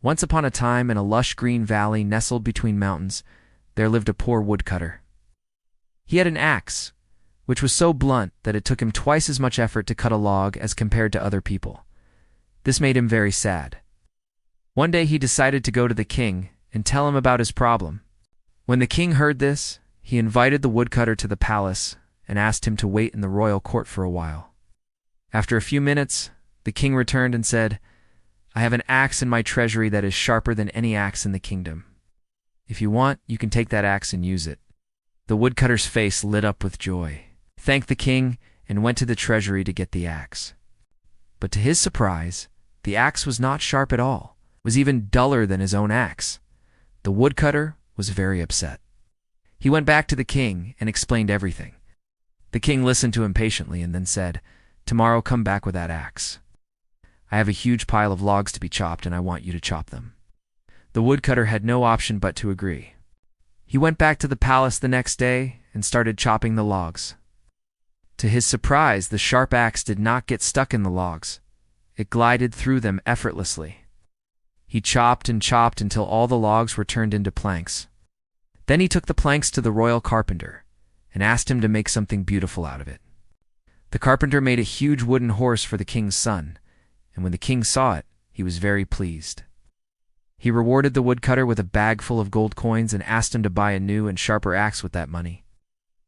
Once upon a time, in a lush green valley nestled between mountains, there lived a poor woodcutter. He had an axe, which was so blunt that it took him twice as much effort to cut a log as compared to other people. This made him very sad. One day he decided to go to the king and tell him about his problem. When the king heard this, he invited the woodcutter to the palace and asked him to wait in the royal court for a while. After a few minutes, the king returned and said, "I have an axe in my treasury that is sharper than any axe in the kingdom. If you want, you can take that axe and use it." The woodcutter's face lit up with joy, thanked the king, and went to the treasury to get the axe. But to his surprise, the axe was not sharp at all. It was even duller than his own axe. The woodcutter was very upset. He went back to the king and explained everything. The king listened to him patiently and then said, "Tomorrow come back with that axe. I have a huge pile of logs to be chopped and I want you to chop them." The woodcutter had no option but to agree. He went back to the palace the next day and started chopping the logs. To his surprise, the sharp axe did not get stuck in the logs. It glided through them effortlessly. He chopped and chopped until all the logs were turned into planks. Then he took the planks to the royal carpenter and asked him to make something beautiful out of it. The carpenter made a huge wooden horse for the king's son, and when the king saw it, he was very pleased. He rewarded the woodcutter with a bag full of gold coins and asked him to buy a new and sharper axe with that money.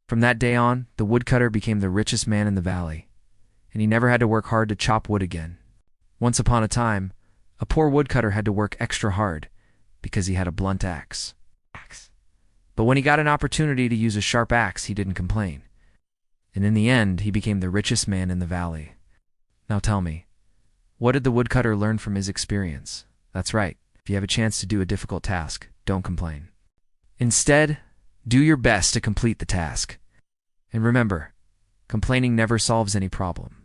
From that day on, the woodcutter became the richest man in the valley, and he never had to work hard to chop wood again. Once upon a time, a poor woodcutter had to work extra hard because he had a blunt axe. But when he got an opportunity to use a sharp axe, he didn't complain. And in the end, he became the richest man in the valley. Now tell me, what did the woodcutter learn from his experience? That's right. If you have a chance to do a difficult task, don't complain. Instead, do your best to complete the task. And remember, complaining never solves any problem.